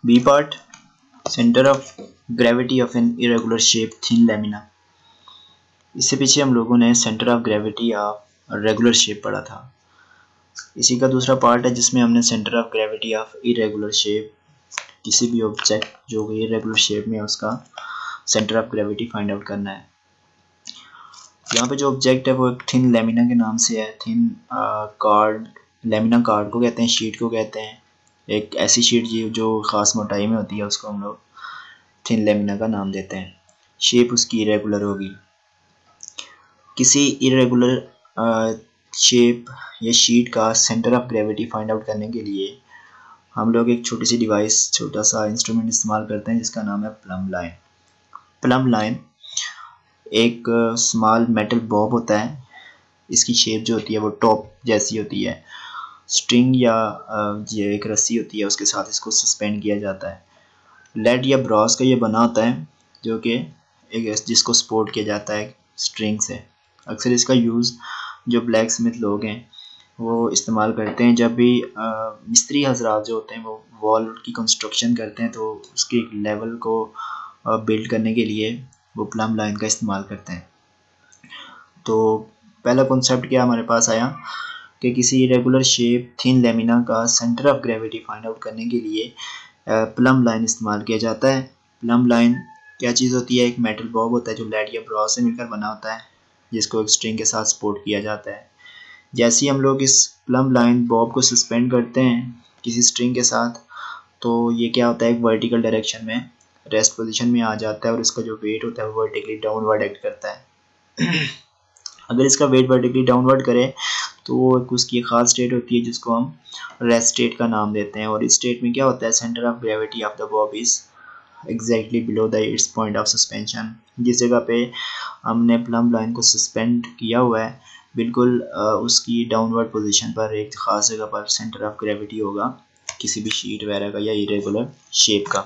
B part, centre of gravity of an irregular shape thin lamina. इससे पीछे हम लोगों ने centre of gravity of regular shape पढ़ा था। इसी का दूसरा पार्ट है जिसमें हमने centre of gravity of irregular shape, किसी भी ऑब्जेक्ट जो इरेगुलर शेप में है उसका centre of gravity find out करना है। यहाँ पे जो ऑब्जेक्ट है वो एक थिन लैमिना के नाम से है। थिन कार्ड, लैमिना कार्ड को कहते हैं, शीट को कहते हैं। एक ऐसी शीट जो ख़ास मोटाई में होती है उसको हम लोग थिन लैमिना का नाम देते हैं। शेप उसकी इरेगुलर होगी। किसी इरेगुलर शेप या शीट का centre of gravity find out करने के लिए हम लोग एक छोटी सी डिवाइस, छोटा सा इंस्ट्रूमेंट इस्तेमाल करते हैं जिसका नाम है प्लम लाइन। प्लम लाइन एक स्मॉल मेटल बॉब होता है। इसकी शेप जो होती है वो टॉप जैसी होती है। स्ट्रिंग या ये एक रस्सी होती है, उसके साथ इसको सस्पेंड किया जाता है। लेड या ब्रॉस का ये बना होता है जो कि एक जिसको सपोर्ट किया जाता है स्ट्रिंग से। अक्सर इसका यूज़ जो ब्लैक स्मिथ लोग हैं वो इस्तेमाल करते हैं जब भी मिस्त्री हजरात जो होते हैं वो वॉल की कंस्ट्रक्शन करते हैं, तो उसके एक लेवल को बिल्ड करने के लिए वो प्लम लाइन का इस्तेमाल करते हैं। तो पहला कॉन्सेप्ट क्या हमारे पास आया कि किसी रेगुलर शेप थिन लैमिना का centre of gravity find out करने के लिए प्लम लाइन इस्तेमाल किया जाता है। प्लम लाइन क्या चीज़ होती है? एक मेटल बॉब होता है जो लेड या ब्रॉस से मिलकर बना होता है, जिसको एक स्ट्रिंग के साथ सपोर्ट किया जाता है। जैसे ही हम लोग इस प्लम लाइन बॉब को सस्पेंड करते हैं किसी स्ट्रिंग के साथ, तो ये क्या होता है, एक वर्टिकल डायरेक्शन में रेस्ट पोजीशन में आ जाता है और इसका जो वेट होता है वो वर्टिकली डाउनवर्ड एक्ट करता है। अगर इसका वेट वर्टिकली डाउनवर्ड करे तो वो उसकी एक खास स्टेट होती है जिसको हम रेस्ट स्टेट का नाम देते हैं। और इस स्टेट में क्या होता है, centre of gravity of the Bob is exactly below the it's point of suspension. जिस जगह पे हमने प्लम लाइन को सस्पेंड किया हुआ है बिल्कुल उसकी डाउनवर्ड पोजीशन पर एक खास जगह पर सेंटर ऑफ ग्रेविटी होगा किसी भी शीट वगैरह का या इरेगुलर शेप का।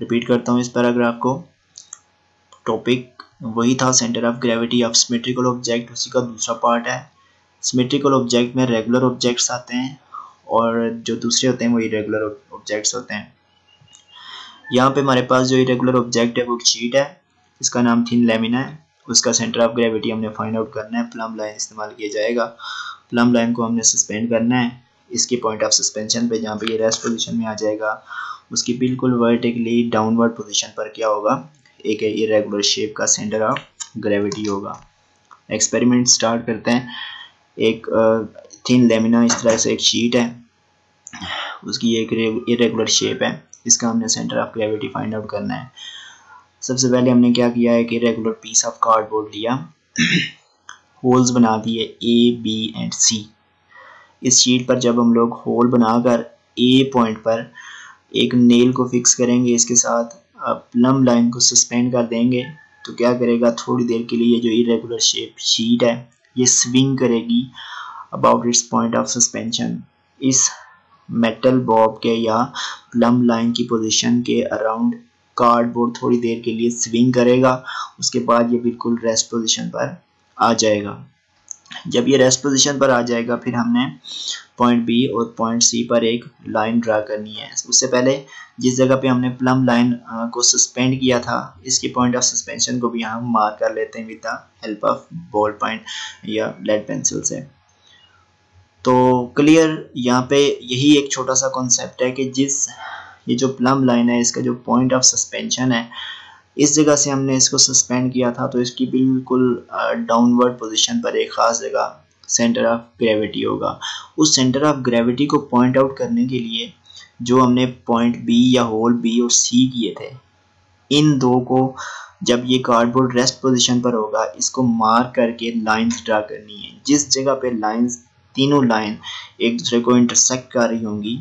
रिपीट करता हूँ इस पैराग्राफ को। टॉपिक वही था, centre of gravity of symmetrical object, उसी का दूसरा पार्ट है। सिमेट्रिकल ऑब्जेक्ट में रेगुलर ऑब्जेक्ट्स आते हैं और जो दूसरे होते हैं वो इरेगुलर ऑब्जेक्ट्स होते हैं। यहाँ पे हमारे पास जो इरेगुलर ऑब्जेक्ट है वो एक शीट है, इसका नाम थिन लैमिना है। उसका सेंटर ऑफ ग्रेविटी हमने फाइंड आउट करना है। प्लम लाइन इस्तेमाल किया जाएगा। प्लम लाइन को हमने सस्पेंड करना है इसके पॉइंट ऑफ सस्पेंशन पे, जहाँ पे ये रेस्ट पोजीशन में आ जाएगा। उसकी बिल्कुल वर्टिकली डाउनवर्ड पोजीशन पर क्या होगा, एक इरेगुलर शेप का सेंटर ऑफ ग्रेविटी होगा। एक्सपेरिमेंट स्टार्ट करते हैं। एक थिन लैमिना इस तरह से एक शीट है, उसकी एक इरेगुलर शेप है, इसका हमने centre of gravity find out करना है। सबसे पहले हमने क्या किया है कि रेगुलर पीस ऑफ कार्डबोर्ड लिया, होल्स बना दिए ए, बी एंड सी। इस शीट पर जब हम लोग होल बनाकर ए पॉइंट पर एक नेल को फिक्स करेंगे, इसके साथ प्लम लाइन को सस्पेंड कर देंगे, तो क्या करेगा, थोड़ी देर के लिए जो इरेगुलर शेप शीट है ये स्विंग करेगी about it's point of suspension. इस मेटल बॉब के या प्लम लाइन की पोजीशन के अराउंड कार्डबोर्ड थोड़ी देर के लिए स्विंग करेगा। उसके बाद ये बिल्कुल रेस्ट पोजीशन पर आ जाएगा। जब ये रेस्ट पोजीशन पर आ जाएगा फिर हमने पॉइंट बी और पॉइंट सी पर एक लाइन ड्रा करनी है। उससे पहले जिस जगह पे हमने प्लम लाइन को सस्पेंड किया था इसके पॉइंट ऑफ सस्पेंशन को भी हम मार्क कर लेते हैं with the help of ball point या लेड पेंसिल से। तो क्लियर, यहाँ पे यही एक छोटा सा कॉन्सेप्ट है कि ये जो प्लम लाइन है इसका जो पॉइंट ऑफ सस्पेंशन है, इस जगह से हमने इसको सस्पेंड किया था तो इसकी बिल्कुल डाउनवर्ड पोजीशन पर एक खास जगह सेंटर ऑफ ग्रेविटी होगा। उस सेंटर ऑफ ग्रेविटी को पॉइंट आउट करने के लिए जो हमने पॉइंट बी या होल बी और सी किए थे, इन दो को जब ये कार्डबोर्ड रेस्ट पोजीशन पर होगा इसको मार्क करके लाइंस ड्रा करनी है। जिस जगह पे लाइंस, तीनों लाइन एक दूसरे को इंटरसेक्ट कर रही होंगी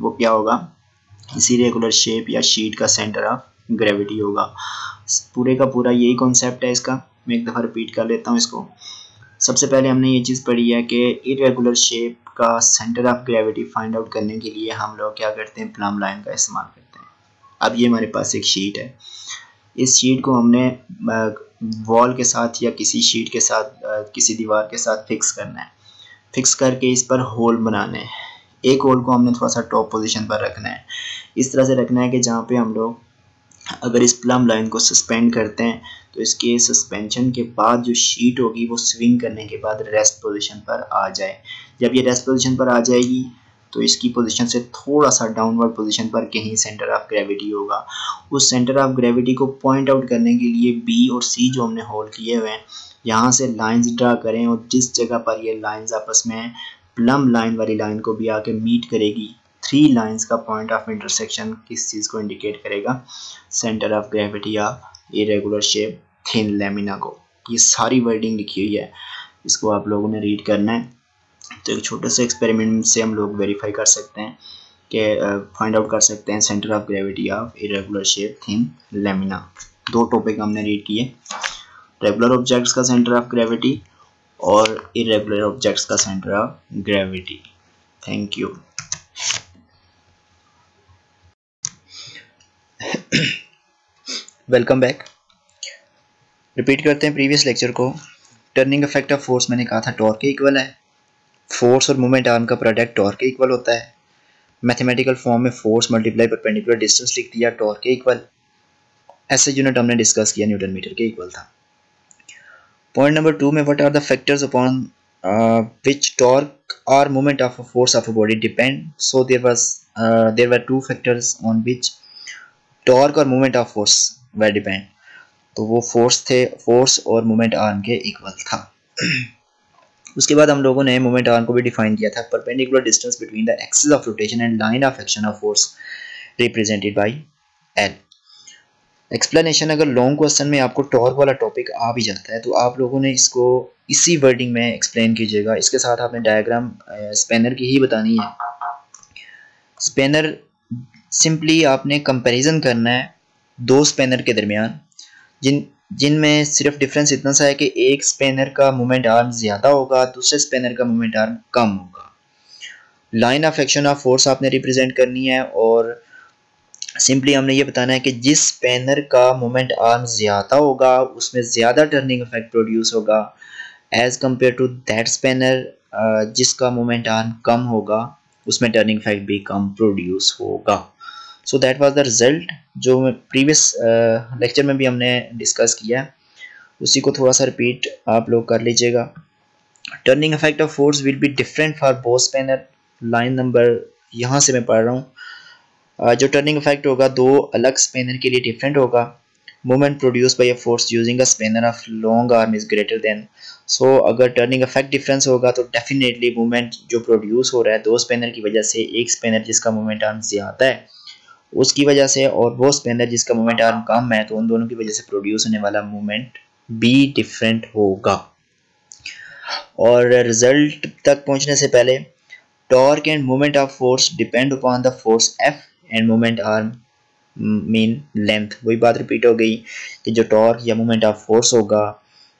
वो क्या होगा, इसी रेगुलर शेप या शीट का सेंटर ऑफ ग्रेविटी होगा। पूरे का पूरा यही कॉन्सेप्ट है इसका। मैं एक दफ़ा रिपीट कर लेता हूँ इसको। सबसे पहले हमने ये चीज़ पढ़ी है कि इरेगुलर शेप का centre of gravity find out करने के लिए हम लोग क्या करते हैं, प्लम लाइन का इस्तेमाल करते हैं। अब ये हमारे पास एक शीट है, इस शीट को हमने वॉल के साथ या किसी शीट के साथ किसी दीवार के साथ फिक्स करना है। फिक्स करके इस पर होल बनाने हैं। एक होल को हमने थोड़ा सा टॉप पोजीशन पर रखना है, इस तरह से रखना है कि जहाँ पे हम लोग अगर इस प्लम लाइन को सस्पेंड करते हैं तो इसके सस्पेंशन के बाद जो शीट होगी वो स्विंग करने के बाद रेस्ट पोजीशन पर आ जाए। जब ये रेस्ट पोजीशन पर आ जाएगी तो इसकी पोजीशन से थोड़ा सा डाउनवर्ड पोजीशन पर कहीं सेंटर ऑफ ग्रेविटी होगा। उस सेंटर ऑफ ग्रेविटी को पॉइंट आउट करने के लिए बी और सी जो हमने होल्ड किए हुए हैं यहाँ से लाइंस ड्रा करें, और जिस जगह पर ये लाइंस आपस में प्लम लाइन वाली लाइन को भी आके मीट करेगी, 3 लाइंस का पॉइंट ऑफ इंटरसेक्शन किस चीज़ को इंडिकेट करेगा, centre of gravity of irregular shape thin lamina को। ये सारी वर्डिंग लिखी हुई है, इसको आप लोगों ने रीड करना है। तो एक छोटे से एक्सपेरिमेंट से हम लोग वेरीफाई कर सकते हैं कि फाइंड आउट कर सकते हैं centre of gravity of irregular shape thin lamina. 2 topic हमने रीड किए, रेगुलर ऑब्जेक्ट्स का सेंटर ऑफ ग्रेविटी और इरेगुलर ऑब्जेक्ट्स का centre of gravity. Thank you. Welcome back. Repeat करते हैं प्रीवियस लेक्चर को। टर्निंग इफेक्ट ऑफ फोर्स मैंने कहा था टॉर्क के इक्वल है। फोर्स और मोमेंट आर्म का प्रोडक्ट टॉर्क के इक्वल होता है। मैथमेटिकल फॉर्म में फोर्स मल्टीप्लाई परपेंडिकुलर डिस्टेंस लिख दिया टॉर्क के इक्वल। ऐसे यूनिट हमने डिस्कस किया न्यूटन मीटर के इक्वल था। पॉइंट नंबर 2 में what are the factors upon which torque और moment of a force of a body depend. So there were 2 factors on which torque और moment of force were depend. तो वो force और moment arm के equal था। उसके बाद हम लोगों ने मोमेंट आर्म को भी डिफाइन किया था, perpendicular distance between the axis of rotation and line of action of force represented by L. Explanation अगर लॉन्ग क्वेश्चन में आपको टॉर्क वाला टॉपिक आ भी जाता है तो आप लोगों ने इसको इसी वर्डिंग में एक्सप्लेन कीजिएगा। इसके साथ आपने डायग्राम स्पेनर की ही बतानी है। स्पेनर सिंपली आपने कंपैरिजन करना है 2 स्पेनर के दरमियान, जिनमें सिर्फ डिफरेंस इतना सा है कि एक स्पेनर का मोमेंट आर्म ज़्यादा होगा, दूसरे स्पेनर का मोमेंट आर्म कम होगा। Line of action of force आपने रिप्रेजेंट करनी है और सिंपली हमने ये बताना है कि जिस स्पेनर का मोमेंट आर्म ज़्यादा होगा उसमें ज़्यादा टर्निंग इफेक्ट प्रोड्यूस होगा as compare to that spanner जिसका मोमेंट आर्म कम होगा उसमें टर्निंग इफेक्ट भी कम प्रोड्यूस होगा। So that was the result जो प्रीवियस लेक्चर में भी हमने डिस्कस किया है, उसी को थोड़ा सा रिपीट आप लोग कर लीजिएगा। Turning effect of force will be different for both spanner. Line number यहाँ से मैं पढ़ रहा हूँ। जो टर्निंग इफेक्ट होगा 2 अलग स्पेनर के लिए डिफरेंट होगा। Moment produce by a force using a spanner of long arm is greater than. सो अगर टर्निंग इफेक्ट डिफरेंस होगा तो डेफिनेटली मोमेंट जो प्रोड्यूस हो रहा है 2 स्पेनर की वजह से, एक स्पेनर जिसका मोमेंट आर्म ज़्यादा है उसकी वजह से और वो स्पेनर जिसका मोमेंट आर्म कम है, तो उन दोनों की वजह से प्रोड्यूस होने वाला मोमेंट भी डिफरेंट होगा। और रिजल्ट तक पहुंचने से पहले torque end moment of force depend upon the force F and moment arm mean length. वही बात रिपीट हो गई कि जो टॉर्क या मोमेंट ऑफ फोर्स होगा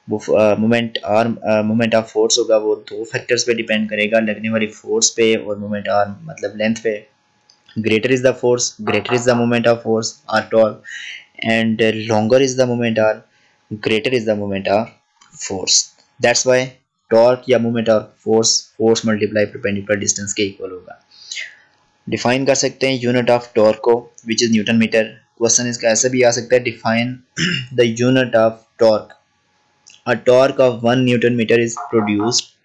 वो मोमेंट ऑफ फोर्स होगा वो 2 फैक्टर्स पे डिपेंड करेगा, लगने वाली फोर्स पे और मोमेंट आर्म मतलब लेंथ पे। Greater is the force, greater is the moment of force or torque, and longer is the moment arm, greater is the moment of force. That's why torque या moment of force multiply perpendicular distance के equal होगा। Define कर सकते हैं unit of torque को which is newton metre. Question इसका ऐसे भी आ सकता है, define the unit of torque. A torque of 1 newton metre is produced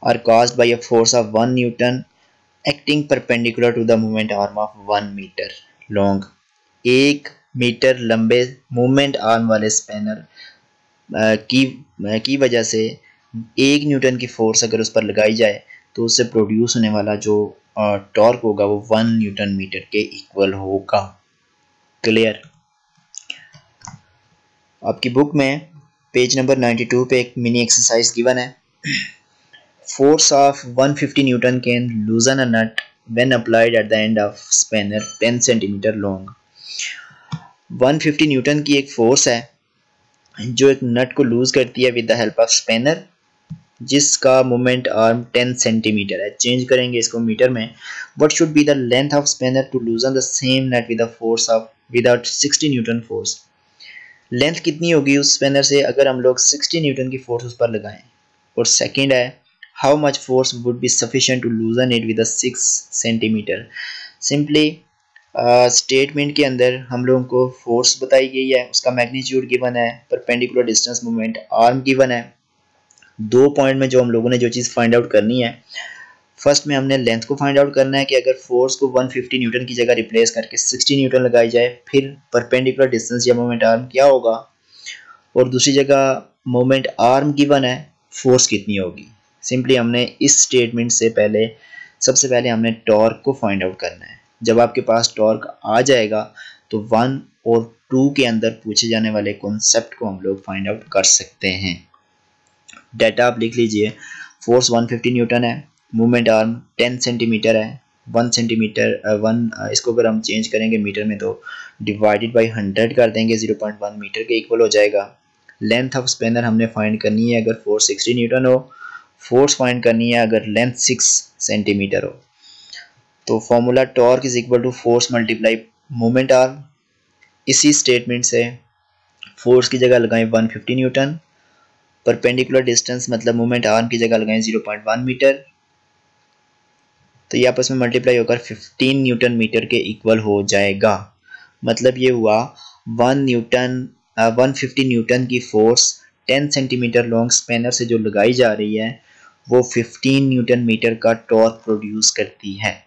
or caused by a force of 1 Newton acting perpendicular to the moment arm of 1 meter long। 1 metre लंबे moment arm वाले spanner की वजह से 1 Newton की force अगर उस पर लगाई जाए तो उससे प्रोड्यूस होने वाला जो टॉर्क होगा वो 1 न्यूटन मीटर के इक्वल होगा। क्लियर? आपकी बुक में पेज नंबर 92 पे एक मिनी एक्सरसाइज गिवन है। Force of 150 Newton can loosen a nut when applied at the end of spanner 10 cm long। 150 Newton की एक फोर्स है जो एक नट को लूज करती है with the help of spanner जिसका मोमेंट आर्म 10 सेंटीमीटर है। चेंज करेंगे इसको मीटर में। What should be the length of spanner to loosen the same nut with a force of without 60 Newton force. Length कितनी होगी उस स्पेनर से अगर हम लोग 60 न्यूटन की फोर्स उस पर लगाएं। और सेकंड है how much force would be sufficient to loosen it with a 6 centimeter. Simply statement के अंदर हम लोगों को फोर्स बताई गई है, उसका मैग्नीट्यूड गिवन है, perpendicular distance moment arm given है। 2 पॉइंट में जो हम लोगों ने जो चीज़ फाइंड आउट करनी है, फर्स्ट में हमने लेंथ को फाइंड आउट करना है कि अगर फोर्स को 150 न्यूटन की जगह रिप्लेस करके 60 न्यूटन लगाई जाए फिर परपेंडिकुलर डिस्टेंस या मोमेंट आर्म क्या होगा, और दूसरी जगह मोमेंट आर्म गिवन है, फोर्स कितनी होगी। सिंपली हमने इस स्टेटमेंट से पहले सबसे पहले हमने टॉर्क को फाइंड आउट करना है। जब आपके पास टॉर्क आ जाएगा तो 1 और 2 के अंदर पूछे जाने वाले कॉन्सेप्ट को हम लोग फाइंड आउट कर सकते हैं। डाटा आप लिख लीजिए, फोर्स 150 न्यूटन है, मूवमेंट आर्म 10 सेंटीमीटर है, 1 सेंटीमीटर इसको अगर हम चेंज करेंगे मीटर में तो डिवाइडेड बाई 100 कर देंगे, 0.1 मीटर के इक्वल हो जाएगा। लेंथ ऑफ स्पेनर हमने फाइंड करनी है अगर फोर्स 60 न्यूटन हो, फोर्स फाइंड करनी है अगर लेंथ 6 सेंटीमीटर हो। तो formula torque is equal to force multiply moment arm. इसी स्टेटमेंट से फोर्स की जगह लगाएं 150 न्यूटन, परपेंडिकुलर डिस्टेंस मतलब मोमेंट आर्म की जगह लगाएं 0.1 मीटर, तो ये आपस में मल्टीप्लाई होकर 15 न्यूटन मीटर के इक्वल हो जाएगा। मतलब ये हुआ 150 न्यूटन की फोर्स 10 सेंटीमीटर लॉन्ग स्पेनर से जो लगाई जा रही है वो 15 न्यूटन मीटर का टॉर्क प्रोड्यूस करती है।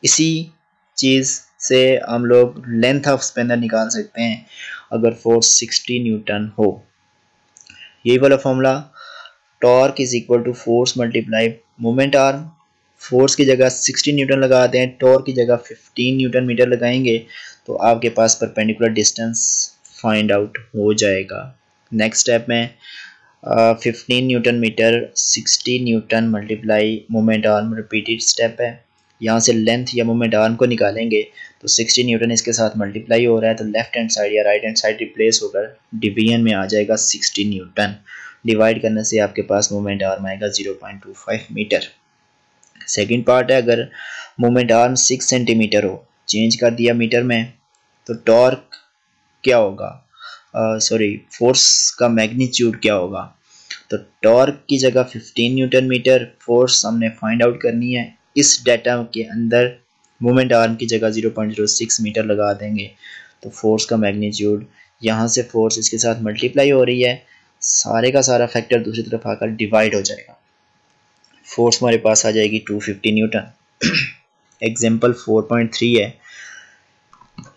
इसी चीज़ से हम लोग लेंथ ऑफ स्पेनर निकाल सकते हैं अगर फोर्स 60 न्यूटन हो। यही वाला formula torque is equal to force multiply moment arm. Force की जगह 60 न्यूटन लगाते हैं, टॉर्क की जगह 15 न्यूटन मीटर लगाएंगे तो आपके पास परपेंडिकुलर डिस्टेंस फाइंड आउट हो जाएगा। नेक्स्ट स्टेप में 15 newton metre 60 newton multiply moment arm repeated step है। यहाँ से लेंथ या मोमेंट आर्म को निकालेंगे तो 60 न्यूटन इसके साथ मल्टीप्लाई हो रहा है तो लेफ्ट हैंड साइड या राइट हैंड साइड रिप्लेस होकर डिवीजन में आ जाएगा 60 न्यूटन। डिवाइड करने से आपके पास मोमेंट आर्म आएगा 0.25 मीटर। सेकंड पार्ट है, अगर मोमेंट आर्म 6 सेंटीमीटर हो, चेंज कर दिया मीटर में, तो टॉर्क क्या होगा, फोर्स का मैग्नीट्यूड क्या होगा। तो टॉर्क की जगह 15 न्यूटन मीटर, फोर्स हमने फाइंड आउट करनी है। इस डाटा के अंदर मोमेंट आर्म की जगह 0.06 मीटर लगा देंगे तो फोर्स का मैग्नीट्यूड, यहाँ से फोर्स इसके साथ मल्टीप्लाई हो रही है, सारे का सारा फैक्टर दूसरी तरफ आकर डिवाइड हो जाएगा, फोर्स हमारे पास आ जाएगी 250 न्यूटन। एग्जाम्पल 4.3 है,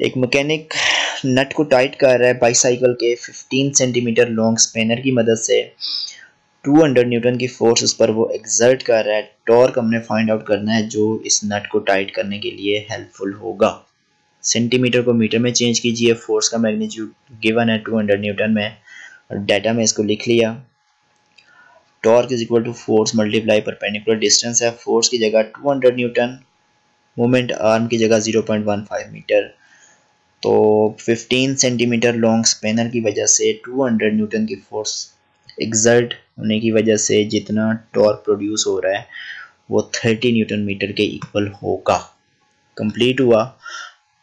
एक मैकेनिक नट को टाइट कर रहा है बाईसाइकिल के 15 सेंटीमीटर लॉन्ग स्पेनर की मदद से, 200 न्यूटन की फोर्स उस पर वो एक्सर्ट कर रहा है। टॉर्क हमने फाइंड आउट करना है जो इस नट को टाइट करने के लिए हेल्पफुल होगा। सेंटीमीटर को मीटर में चेंज कीजिए, फोर्स का मैग्नीट्यूड गिवन है 200 न्यूटन में, और डाटा में इसको लिख लिया। Torque is equal to force multiply perpendicular distance है, फोर्स की जगह 200 न्यूटन, मोमेंट आर्म की जगह 0.15 मीटर। तो 15 सेंटीमीटर लॉन्ग स्पेनर की वजह से 200 न्यूटन की फोर्स एक्सर्ट होने की वजह से जितना टॉर्क प्रोड्यूस हो रहा है वो 30 न्यूटन मीटर के इक्वल होगा। कंप्लीट हुआ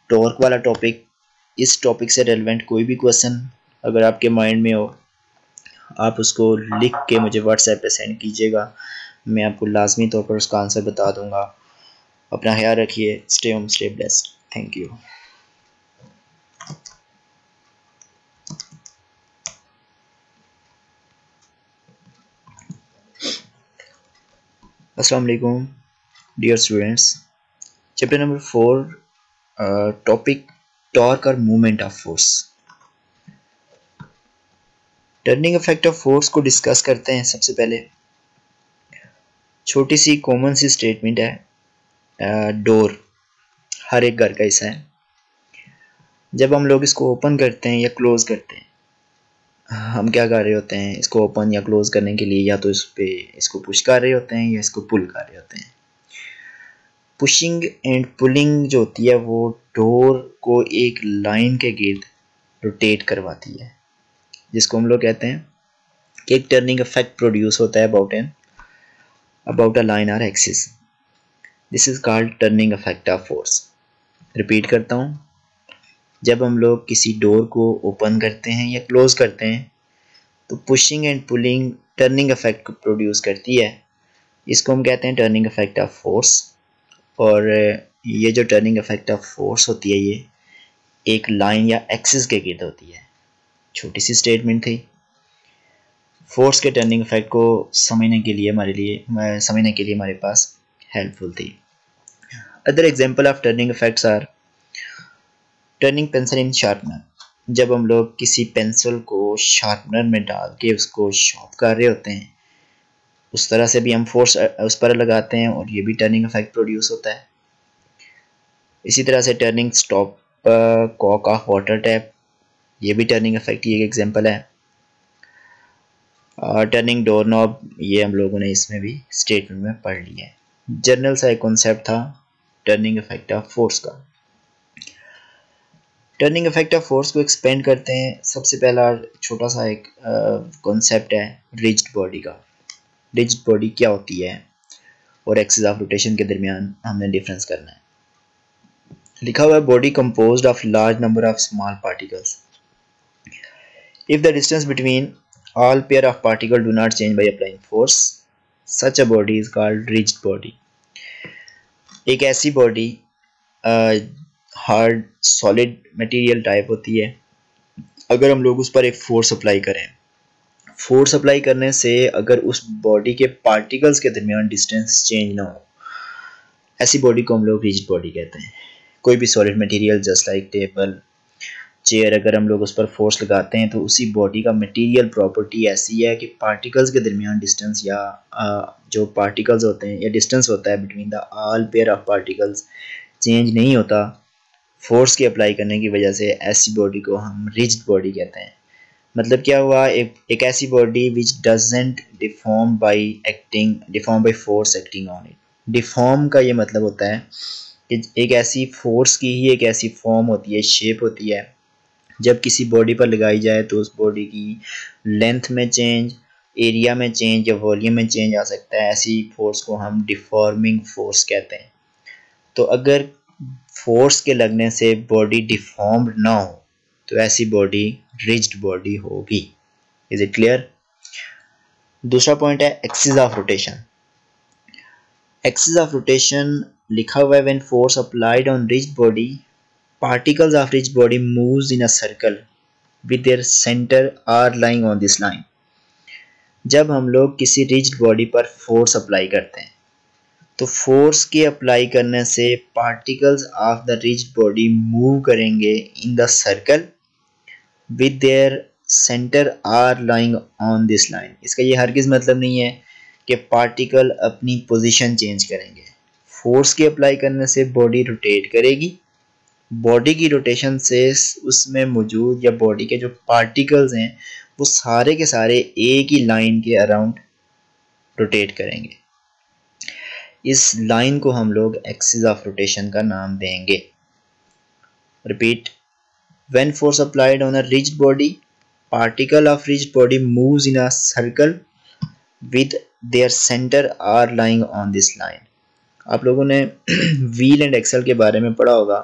टॉर्क वाला टॉपिक। इस टॉपिक से रेलेवेंट कोई भी क्वेश्चन अगर आपके माइंड में हो आप उसको लिख के मुझे व्हाट्सएप पे सेंड कीजिएगा, मैं आपको लाजमी तौर पर उसका आंसर बता दूंगा। अपना ख्याल रखिए, stay home stay blessed, thank you. अस्सलाम वालेकुम dear students, chapter number 4, topic torque और movement of force. Turning effect of force को डिस्कस करते हैं। सबसे पहले छोटी सी कॉमन सी स्टेटमेंट है, डोर हर एक घर का हिस्सा है। जब हम लोग इसको ओपन करते हैं या क्लोज करते हैं, हम क्या कर रहे होते हैं, इसको ओपन या क्लोज करने के लिए या तो इसको पुश कर रहे होते हैं या इसको पुल कर रहे होते हैं। पुशिंग एंड पुलिंग जो होती है वो डोर को एक लाइन के गिर्द रोटेट करवाती है, जिसको हम लोग कहते हैं कि एक टर्निंग इफेक्ट प्रोड्यूस होता है अबाउट अ लाइन और axis. This is called turning effect of force. Repeat करता हूँ, जब हम लोग किसी डोर को ओपन करते हैं या क्लोज करते हैं तो pushing and pulling turning effect को प्रोड्यूस करती है। इसको हम कहते हैं टर्निंग इफेक्ट ऑफ फोर्स। और ये जो टर्निंग इफेक्ट ऑफ फोर्स होती है ये एक लाइन या एक्सिस के गिर्द होती है। छोटी सी स्टेटमेंट थी। फोर्स के टर्निंग इफेक्ट को समझने के लिए हमारे पास हेल्पफुल थी। Other example of turning effects are turning pencil in sharpener. जब हम लोग किसी पेंसिल को शार्पनर में डाल के उसको शार्प कर रहे होते हैं, उस तरह से भी हम फोर्स उस पर लगाते हैं और ये भी टर्निंग इफेक्ट प्रोड्यूस होता है। इसी तरह से turning stop cock of water tap, ये भी टर्निंग इफेक्ट की एक एग्जांपल है। टर्निंग डोर नॉब, ये हम लोगों ने इसमें भी स्टेटमेंट में पढ़ लिया है। जनरल सा एक कॉन्सेप्ट था टर्निंग इफेक्ट ऑफ फोर्स का। टर्निंग इफेक्ट ऑफ फोर्स को एक्सपेंड करते हैं। सबसे पहला छोटा सा एक कॉन्सेप्ट है रिजिड बॉडी का। रिजिड बॉडी क्या होती है और एक्सिस ऑफ रोटेशन के दरमियान हमने डिफरेंस करना है। लिखा हुआ है body composed of large number of small particles if the distance between all pair of particles do not change by applying force, such a body is called rigid body. एक ऐसी body hard solid material type होती है। अगर हम लोग उस पर एक फोर्स अप्लाई करें, फोर्स अप्लाई करने से अगर उस बॉडी के पार्टिकल्स के दरमियान डिस्टेंस चेंज ना हो, ऐसी बॉडी को हम लोग रिजिड बॉडी कहते हैं। कोई भी solid material just like table chair, अगर हम लोग उस पर फोर्स लगाते हैं तो उसी बॉडी का मटेरियल प्रॉपर्टी ऐसी है कि पार्टिकल्स के दरमियान डिस्टेंस या जो पार्टिकल्स होते हैं या डिस्टेंस होता है between the all pair of particles change नहीं होता फोर्स के अप्लाई करने की वजह से। ऐसी बॉडी को हम रिजिड बॉडी कहते हैं। मतलब क्या हुआ, एक ऐसी body which doesn't deform by force acting on it. Deform का ये मतलब होता है कि एक ऐसी फोर्स की ही एक ऐसी फॉर्म होती है, शेप होती है, जब किसी बॉडी पर लगाई जाए तो उस बॉडी की लेंथ में चेंज, एरिया में चेंज या वॉल्यूम में चेंज आ सकता है। ऐसी फोर्स को हम डिफॉर्मिंग फोर्स कहते हैं। तो अगर फोर्स के लगने से बॉडी डिफॉर्म्ड ना हो तो ऐसी बॉडी रिजिड बॉडी होगी। Is it clear? दूसरा पॉइंट है axis of rotation. Axis of rotation लिखा हुआ है when force applied on rigid body particles of rigid body moves in a circle with their center are lying on this line. जब हम लोग किसी rigid body पर force apply करते हैं तो फोर्स के अप्लाई करने से particles of the rigid body move करेंगे in the circle with their centre are lying on this line. इसका ये हरगिज़ मतलब नहीं है कि पार्टिकल अपनी पोजीशन चेंज करेंगे। फोर्स के अप्लाई करने से बॉडी रोटेट करेगी, बॉडी की रोटेशन से उसमें मौजूद या बॉडी के जो पार्टिकल्स हैं वो सारे के सारे एक ही लाइन के अराउंड रोटेट करेंगे। इस लाइन को हम लोग एक्सिस ऑफ रोटेशन का नाम देंगे। Repeat, when force applied on a rigid body particle of rigid body moves in a circle with their centre are lying on this line. आप लोगों ने व्हील एंड एक्सल के बारे में पढ़ा होगा।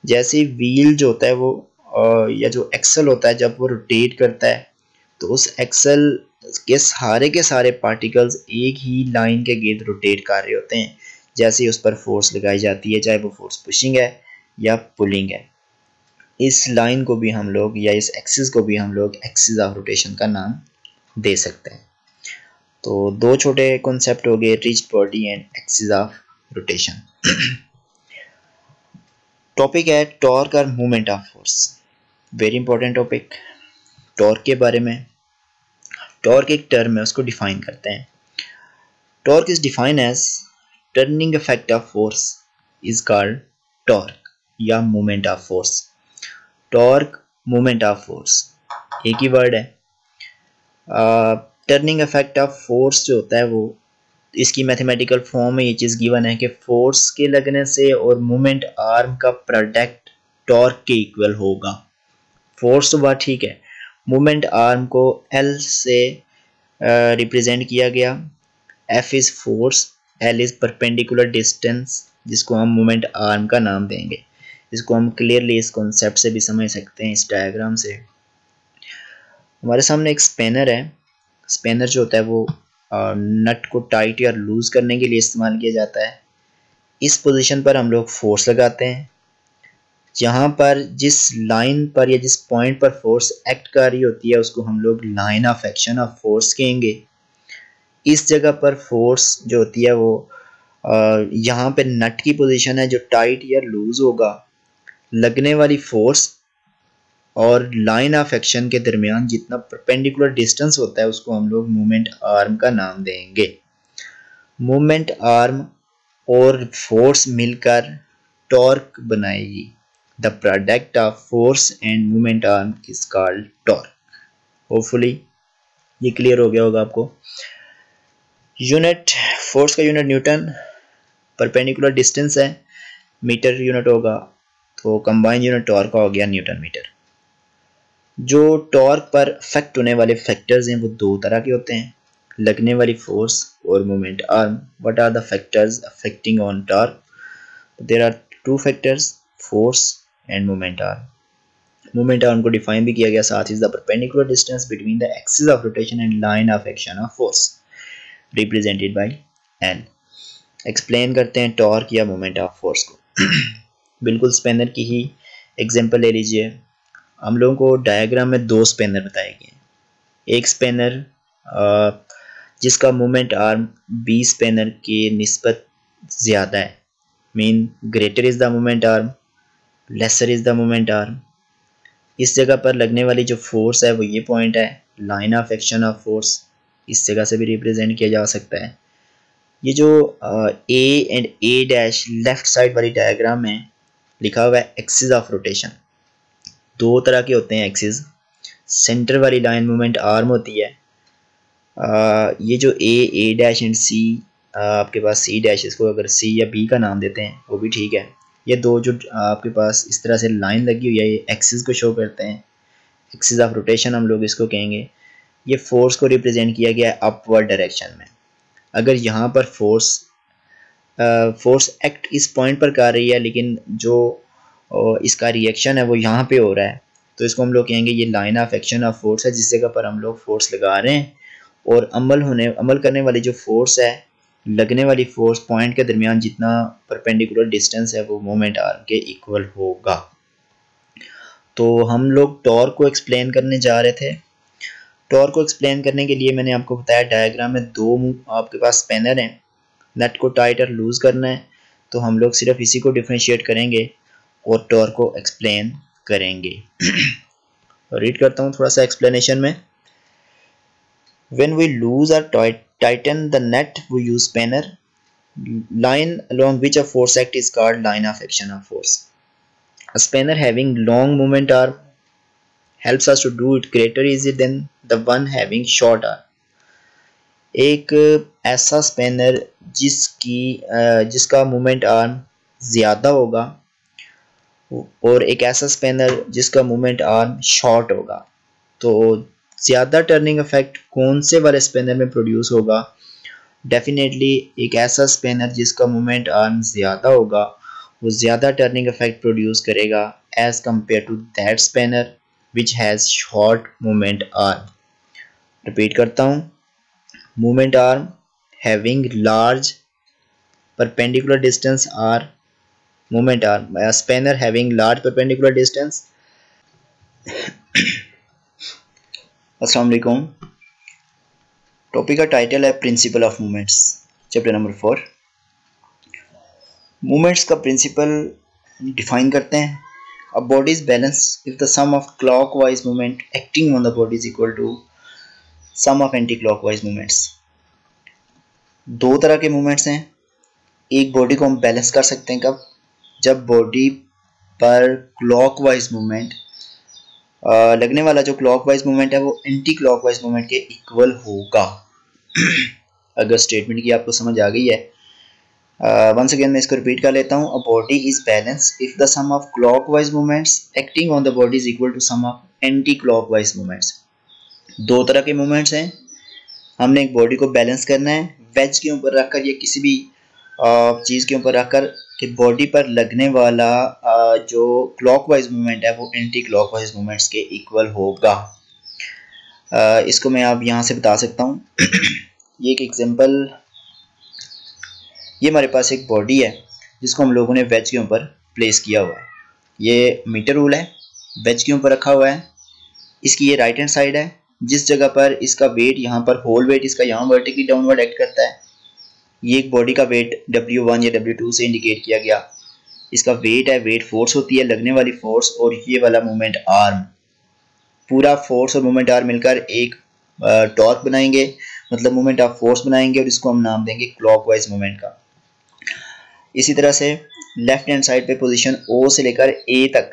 जैसे व्हील जो होता है वो या जो एक्सल होता है जब वो रोटेट करता है तो उस एक्सल के सारे पार्टिकल्स एक ही लाइन के गिर्द रोटेट कर रहे होते हैं जैसे उस पर फोर्स लगाई जाती है, चाहे वो फोर्स पुशिंग है या पुलिंग है। इस लाइन को भी हम लोग या इस एक्सिस को भी हम लोग एक्सिस ऑफ रोटेशन का नाम दे सकते हैं। तो दो छोटे कॉन्सेप्ट हो गए, rigid body and axis of rotation. Topic है टॉर्क और movement of force. Very important topic. Torque के बारे में, टॉर्क एक टर्म है, उसको डिफाइन करते हैं। Torque is defined as turning effect of force is called torque या movement of force. Torque, movement of force एक ही वर्ड है। टर्निंग इफेक्ट ऑफ फोर्स जो होता है वो इसकी मैथमेटिकल फॉर्म में ये चीज़ गिवन है कि फोर्स के लगने से और मूवमेंट आर्म का प्रोडक्ट टॉर्क के इक्वल होगा। फोर्स तो बात ठीक है, मूवमेंट आर्म को L से रिप्रेजेंट किया गया। F is force, L is perpendicular distance जिसको हम मूवमेंट आर्म का नाम देंगे। इसको हम क्लियरली इस कॉन्सेप्ट से भी समझ सकते हैं, इस डायग्राम से। हमारे सामने एक स्पेनर है। स्पेनर जो होता है वो नट को टाइट या लूज करने के लिए इस्तेमाल किया जाता है। इस पोजीशन पर हम लोग फोर्स लगाते हैं। जहाँ पर जिस लाइन पर या जिस पॉइंट पर फोर्स एक्ट कर रही होती है उसको हम लोग line of action of force कहेंगे। इस जगह पर फोर्स जो होती है वो यहाँ पे नट की पोजीशन है जो टाइट या लूज होगा। लगने वाली फोर्स और लाइन ऑफ एक्शन के दरमियान जितना परपेंडिकुलर डिस्टेंस होता है उसको हम लोग मोमेंट आर्म का नाम देंगे। मोमेंट आर्म और फोर्स मिलकर टॉर्क बनाएगी। The product of force and moment arm is called torque. Hopefully ये क्लियर हो गया होगा आपको। यूनिट फोर्स का यूनिट न्यूटन, परपेंडिकुलर डिस्टेंस है, मीटर यूनिट होगा, तो कंबाइंड यूनिट टॉर्क का हो गया न्यूटन मीटर। जो टॉर्क पर अफेक्ट होने वाले फैक्टर्स हैं वो दो तरह के होते हैं, लगने वाली फोर्स और moment arm. What are the factors affecting on torque? There are two factors, force and moment arm. Moment arm को डिफाइन भी किया गया, साथ is the perpendicular distance between the axis of rotation and line of action of force represented by N. Explain करते हैं torque या moment of force को। बिल्कुल स्पेनर की ही एग्जांपल ले लीजिए। हम लोगों को डायग्राम में दो स्पेनर बताए गए। एक स्पेनर जिसका मोमेंट आर्म बी स्पेनर के निस्बत ज़्यादा है, mean greater is the moment arm, lesser is the moment arm. इस जगह पर लगने वाली जो फोर्स है वो ये पॉइंट है, line of action of force इस जगह से भी रिप्रेजेंट किया जा सकता है। ये जो A and A dash left side वाली डायग्राम में लिखा हुआ है एक्सिस ऑफ रोटेशन। दो तरह के होते हैं एक्सिस। सेंटर वाली लाइन मोमेंट आर्म होती है। ये जो ए डैश एंड सी, आपके पास सी डैश, इसको अगर सी या बी का नाम देते हैं वो भी ठीक है। ये दो जो आपके पास इस तरह से लाइन लगी हुई है ये एक्सिस को शो करते हैं, एक्सिस ऑफ रोटेशन हम लोग इसको कहेंगे। ये फोर्स को रिप्रेजेंट किया गया है अपवर्ड डायरेक्शन में। अगर यहाँ पर फोर्स एक्ट इस पॉइंट पर कर रही है लेकिन जो इसका रिएक्शन है वो यहाँ पे हो रहा है, तो इसको हम लोग कहेंगे ये line of action of force है, जिस जगह पर हम लोग फोर्स लगा रहे हैं और अमल करने वाली जो फोर्स है, लगने वाली फोर्स पॉइंट के दरमियान जितना परपेंडिकुलर डिस्टेंस है वो मोमेंट आर्म के इक्वल होगा। तो हम लोग टॉर्क को एक्सप्लेन करने जा रहे थे। टॉर्क को एक्सप्लेन करने के लिए मैंने आपको बताया डायग्राम में दो आपके पास स्पेनर हैं, नट को टाइट और लूज करना है, तो हम लोग सिर्फ इसी को डिफरेंशिएट करेंगे और टॉर्क को एक्सप्लेन करेंगे। रीड करता हूँ थोड़ा सा एक्सप्लेनेशन में। When we lose or tighten the net, we use spanner. Line along which a force act is called line of action of force. A spanner having long moment arm helps us to do it greater easy than the one having short arm. एक ऐसा spanner जिसका moment arm ज़्यादा होगा और एक ऐसा spanner जिसका moment arm short होगा, तो ज़्यादा टर्निंग इफेक्ट कौन से वाले स्पेनर में प्रोड्यूस होगा? डेफिनेटली एक ऐसा स्पेनर जिसका मोमेंट आर्म ज़्यादा होगा वो ज़्यादा टर्निंग इफेक्ट प्रोड्यूस करेगा as compare to that spanner which has short moment arm. Repeat करता हूँ, moment arm having large perpendicular distance or moment arm, spanner having large perpendicular distance. अस्सलाम वालेकुम। टॉपिक का टाइटल है principle of movements, chapter number 4। Movements का principle define करते हैं। A body is balance if the sum of clockwise movement acting on the body is equal to sum of anti clockwise movements. दो तरह के movements हैं। एक body को हम बैलेंस कर सकते हैं कब? जब बॉडी पर क्लॉकवाइज मूवमेंट लगने वाला जो क्लॉकवाइज मूवमेंट है वो एंटी क्लॉकवाइज मूवमेंट के इक्वल होगा। अगर स्टेटमेंट की आपको समझ आ गई है, वंस अगेन मैं इसको रिपीट कर लेता हूँ। A body is balance if the sum of clockwise movements acting on the body is equal to sum of anti clockwise movements. दो तरह के मूवमेंट्स हैं। हमने एक बॉडी को बैलेंस करना है वेज के ऊपर रखकर या किसी भी चीज़ के ऊपर रखकर कि बॉडी पर लगने वाला जो क्लॉकवाइज मूवमेंट है वो एंटी क्लॉकवाइज मूवमेंट्स के इक्वल होगा। इसको मैं अब यहाँ से बता सकता हूँ। ये एक एग्जांपल, ये हमारे पास एक बॉडी है जिसको हम लोगों ने वेज के ऊपर प्लेस किया हुआ है। ये मीटर रूल है, वेज के ऊपर रखा हुआ है। इसकी ये राइट हैंड साइड है, जिस जगह पर इसका वेट यहाँ पर होल वेट इसका यहाँ वर्टिकली डाउनवर्ड एक्ट करता है। ये एक बॉडी का वेट W1 या W2 से इंडिकेट किया गया। इसका वेट है, वेट फोर्स होती है, लगने वाली फोर्स, और ये वाला मोमेंट आर्म, पूरा फोर्स और मोमेंट आर्म मिलकर एक टॉर्क बनाएंगे, मतलब मोमेंट ऑफ फोर्स बनाएंगे, और इसको हम नाम देंगे क्लॉकवाइज मोमेंट का। इसी तरह से लेफ्ट हैंड साइड पे पोजीशन O से लेकर A तक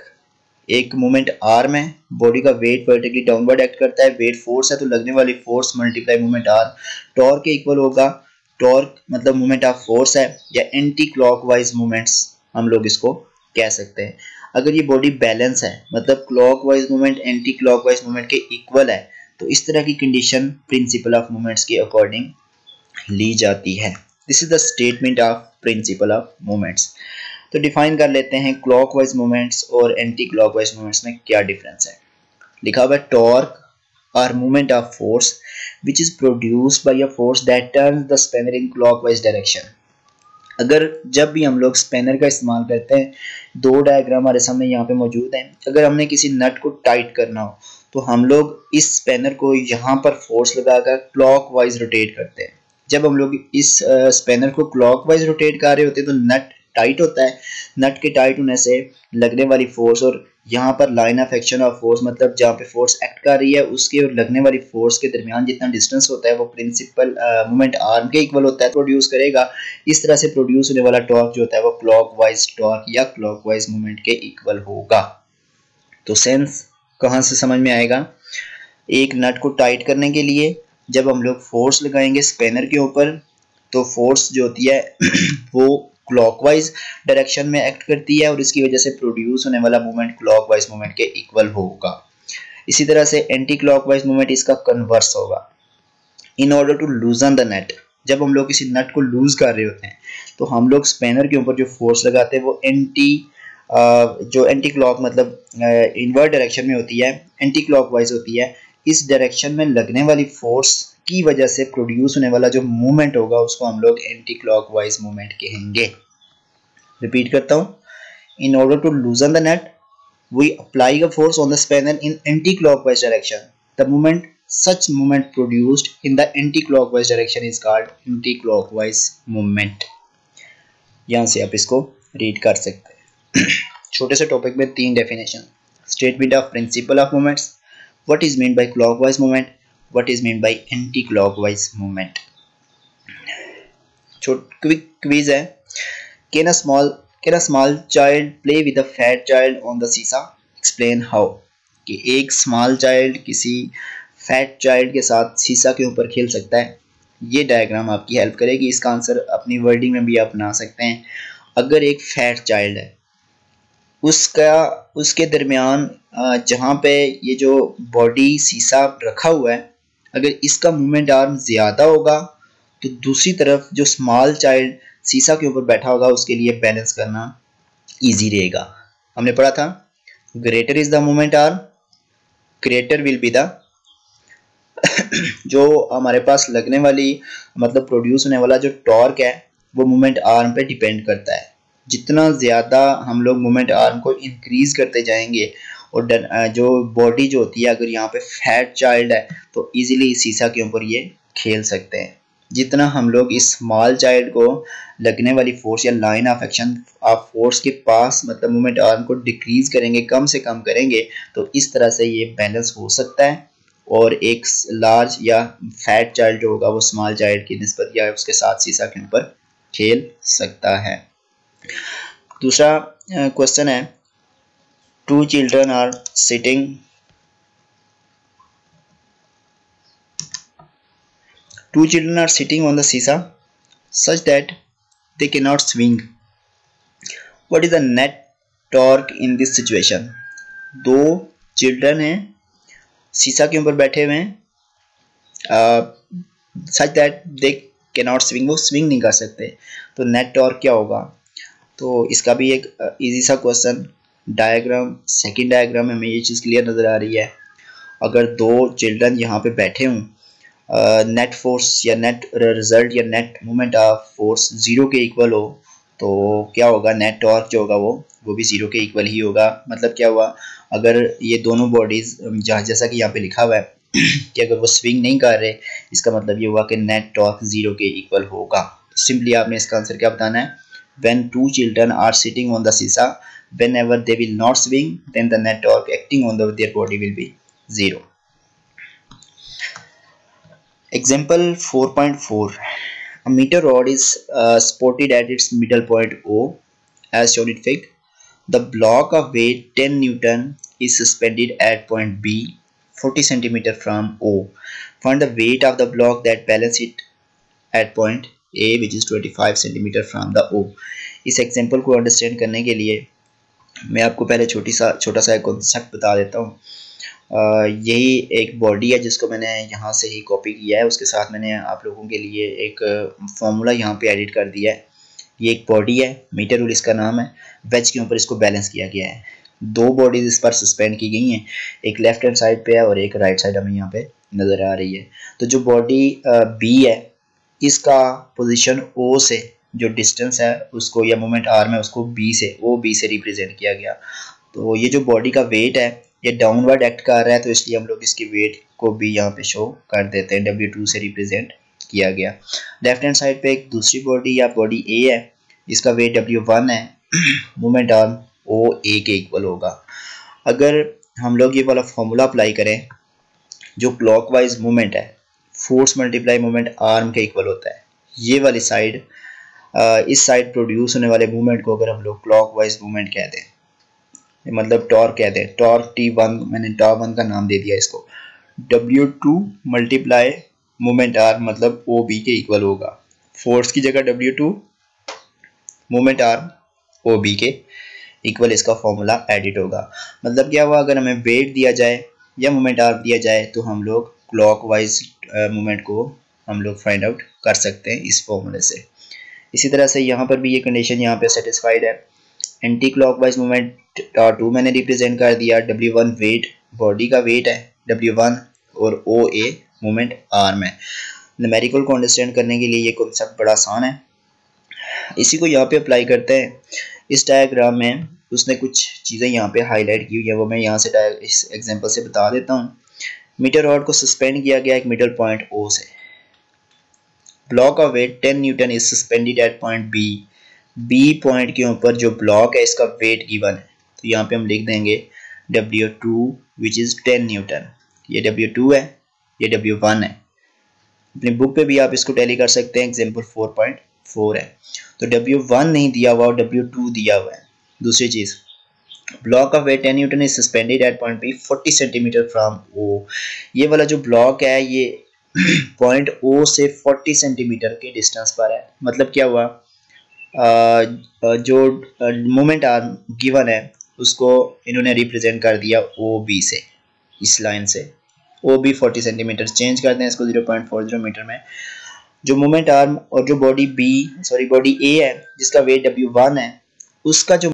एक मोमेंट आर्म है, बॉडी का वेट वर्टिकली डाउनवर्ड एक्ट करता है, वेट फोर्स है तो लगने वाली force multiply moment arm torque के इक्वल होगा। टॉर्क मतलब मोमेंट ऑफ फोर्स है, या एंटी क्लॉकवाइज मोमेंट्स हम लोग इसको कह सकते हैं। अगर ये बॉडी बैलेंस है, मतलब clockwise moment anti clockwise moment के इक्वल है, तो इस तरह की कंडीशन प्रिंसिपल ऑफ मोमेंट्स के अकॉर्डिंग ली जाती है। This is the statement of principle of moments. तो डिफाइन कर लेते हैं क्लॉकवाइज मोमेंट्स और एंटी क्लॉकवाइज मोमेंट्स में क्या डिफरेंस है। लिखा हुआ है torque or movement of force which is produced by a force that turns the spanner in clockwise direction। अगर जब भी हम लोग स्पेनर का इस्तेमाल करते हैं, दो डायग्राम हमारे सामने यहाँ पे मौजूद हैं। अगर हमने किसी नट को टाइट करना हो तो हम लोग इस स्पेनर को यहाँ पर फोर्स लगाकर क्लॉकवाइज रोटेट करते हैं। जब हम लोग इस स्पेनर को क्लॉकवाइज रोटेट कर रहे होते हैं तो नट टाइट होता है। नट के टाइट होने से लगने वाली फोर्स और यहाँ पर line of action of force, मतलब जहाँ पे फोर्स एक्ट कर रही है उसके और लगने वाली फोर्स के दरमियान जितना डिस्टेंस होता है वो प्रिंसिपल मोमेंट आर्म के इक्वल होता है, प्रोड्यूस करेगा। इस तरह से प्रोड्यूस होने वाला टॉर्क जो होता है वो क्लॉकवाइज टॉर्क या क्लॉकवाइज मोमेंट के इक्वल होगा। तो सेंस कहाँ से समझ में आएगा? एक नट को टाइट करने के लिए जब हम लोग फोर्स लगाएंगे स्पेनर के ऊपर, तो फोर्स जो होती है वो क्लॉकवाइज डायरेक्शन में एक्ट करती है और इसकी वजह से प्रोड्यूस होने वाला मूवमेंट क्लॉकवाइज मूवमेंट के इक्वल होगा। इसी तरह से एंटी क्लॉकवाइज मूवमेंट इसका कन्वर्स होगा। In order to loosen the nut, जब हम लोग किसी नट को लूज कर रहे होते हैं तो हम लोग स्पेनर के ऊपर जो फोर्स लगाते हैं वो एंटी क्लॉक मतलब इनवर्ट डायरेक्शन में होती है, एंटी क्लॉकवाइज होती है। इस डायरेक्शन में लगने वाली फोर्स की वजह से प्रोड्यूस होने वाला जो मूवमेंट होगा उसको हम लोग एंटी क्लॉकवाइज मूवमेंट कहेंगे। रिपीट करता हूँ, in order to loosen the nut we apply a force on the spanner in anti clockwise direction, the movement such movement produced in the anti clockwise direction is called anti clockwise movement. यहाँ से आप इसको read कर सकते हैं। छोटे से topic में 3 definition, statement of principal of movements, what is meant by clockwise movement, what is meant by anti-clockwise movement। quick quiz है, can a small child play with a fat child on the seesaw, explain how। कि एक small child किसी fat child के साथ सीसा के ऊपर खेल सकता है। ये डायग्राम आपकी हेल्प करेगी, इसका आंसर अपनी वर्डिंग में भी आप बना सकते हैं। अगर एक फैट चाइल्ड है उसके दरमियान जहाँ पे ये जो बॉडी सीसा रखा हुआ है, अगर इसका मूवमेंट आर्म ज़्यादा होगा तो दूसरी तरफ जो स्मॉल चाइल्ड सीसा के ऊपर बैठा होगा उसके लिए बैलेंस करना इजी रहेगा। हमने पढ़ा था greater is the movement arm, greater will be the जो हमारे पास लगने वाली मतलब प्रोड्यूस होने वाला जो टॉर्क है वो मूवमेंट आर्म पे डिपेंड करता है। जितना ज़्यादा हम लोग मूवमेंट आर्म को इंक्रीज करते जाएंगे और जो बॉडी जो होती है अगर यहाँ पे फैट चाइल्ड है तो इजीली इस सीसा के ऊपर ये खेल सकते हैं। जितना हम लोग इस स्मॉल चाइल्ड को लगने वाली फोर्स या line of action of force के पास मतलब मूवमेंट आर्म को डिक्रीज करेंगे, कम से कम करेंगे, तो इस तरह से ये बैलेंस हो सकता है और एक लार्ज या फैट चाइल्ड जो होगा वो स्मॉल चाइल्ड की निस्बत या उसके साथ सीसा के ऊपर खेल सकता है। दूसरा क्वेश्चन है, two children are sitting on the seesaw such that they cannot swing. What is the net torque in this situation? 2 children हैं सीसा के ऊपर बैठे हुए हैं such that they cannot swing, वो स्विंग नहीं कर सकते, तो नेट टॉर्क क्या होगा? तो इसका भी एक इजी सा क्वेश्चन डायग्राम, सेकंड डायग्राम में हमें ये चीज़ क्लियर नज़र आ रही है। अगर 2 चिल्ड्रन यहाँ पे बैठे हों नेट फोर्स या नेट रिजल्ट या net moment of force zero के इक्वल हो तो क्या होगा, नेट टॉर्क जो होगा वो भी जीरो के इक्वल ही होगा। मतलब क्या हुआ, अगर ये दोनों बॉडीज जैसा कि यहाँ पे लिखा हुआ है कि अगर वो स्विंग नहीं कर रहे, इसका मतलब ये हुआ कि नेट टॉर्क जीरो के इक्वल होगा। सिंपली आपने इसका आंसर क्या बताना है, when two children are sitting on the seesaw, whenever they will not swing, then the net torque acting on their body will be zero. Example 4.4. A meter rod is supported at its middle point O, as shown in fig. The block of weight 10 Newton is suspended at point B, 40 cm from O. Find the weight of the block that balance it at point A, which is 25 cm from the O. इस example को understand करने के लिए मैं आपको पहले छोटा सा एक कॉन्सेप्ट बता देता हूँ। यही एक बॉडी है जिसको मैंने यहाँ से ही कॉपी किया है, उसके साथ मैंने आप लोगों के लिए एक फॉर्मूला यहाँ पे एडिट कर दिया है। ये एक बॉडी है, मीटर रूल इसका नाम है, वेज के ऊपर इसको बैलेंस किया गया है। दो बॉडीज इस पर सस्पेंड की गई हैं, एक लेफ्ट हैंड साइड पे है और एक राइट साइड हमें यहाँ पे नज़र आ रही है। तो जो बॉडी बी है, इसका पोजीशन ओ से जो डिस्टेंस है उसको, या मोमेंट आर्म है उसको बी से रिप्रेजेंट किया गया। तो ये जो बॉडी का वेट है ये डाउनवर्ड एक्ट कर रहा है, तो इसलिए हम लोग इसकी वेट को भी यहाँ पे शो कर देते हैं, W2 से रिप्रेजेंट किया गया। लेफ्ट हैंड साइड पे एक दूसरी बॉडी या बॉडी ए है, इसका वेट W1 है, मोमेंट आर्म ओ ए के इक्वल होगा। अगर हम लोग ये वाला फॉर्मूला अप्लाई करें, जो क्लॉकवाइज मूवमेंट है फोर्स मल्टीप्लाई मोमेंट आर्म के इक्वल होता है। ये वाली साइड, इस साइड प्रोड्यूस होने वाले मूवमेंट को अगर हम लोग क्लॉकवाइज मूवमेंट कहते हैं, मतलब टॉर्क कहते हैं, टॉर्क T1, मैंने टॉर्क 1 का नाम दे दिया इसको। W2 मल्टीप्लाई मोमेंट आर्म मतलब OB के इक्वल होगा। फोर्स की जगह W2, मोमेंट आर्म OB के इक्वल इसका फॉर्मूला एडिट होगा। मतलब क्या हुआ, अगर हमें वेट दिया जाए या मोमेंट आर्म दिया जाए तो हम लोग क्लॉकवाइज मूवमेंट को हम लोग फाइंड आउट कर सकते हैं इस फॉर्मूले से। इसी तरह से यहाँ पर भी ये कंडीशन यहाँ पे सेटिस्फाइड है। एंटी क्लॉकवाइज मूवमेंट T2 मैंने रिप्रेजेंट कर दिया, W1 वेट, बॉडी का वेट है W1 और OA मूवमेंट आर्म है। न्यूमेरिकल को अंडरस्टैंड करने के लिए ये कॉन्सेप्ट बड़ा आसान है। इसी को यहाँ पे अप्लाई करते हैं। इस डायग्राम में उसने कुछ चीज़ें यहाँ पे हाईलाइट की हुई है, वो मैं यहाँ से इस एग्जांपल से बता देता हूँ। मीटर रॉड को सस्पेंड किया गया एक मिडल पॉइंट O से। Block of weight 10 newton is suspended at point B। B point के ऊपर जो ब्लॉक है इसका वेट गिवन है, तो यहाँ पे हम लिख देंगे W2 विच इज़ 10 न्यूटन। ये W2 है, ये W1 है। अपनी बुक पे भी आप इसको टैली कर सकते हैं, एग्जाम्पल 4.4 है। तो W1 नहीं दिया हुआ और W2 दिया हुआ है। दूसरी चीज़, block of weight 10 newton is suspended at point B 40 centimetre from O। ये वाला जो ब्लॉक है ये पॉइंट O से 40 सेंटीमीटर के डिस्टेंस पर है। मतलब क्या हुआ, जो मोमेंट आर्म गिवन है उसको इन्होंने रिप्रेजेंट कर दिया OB से, इस लाइन से। OB 40 सेंटीमीटर चेंज करते हैं इसको 0.40 मीटर में। जो मोमेंट आर्म और जो बॉडी A है जिसका वेट W1 है, उसका जो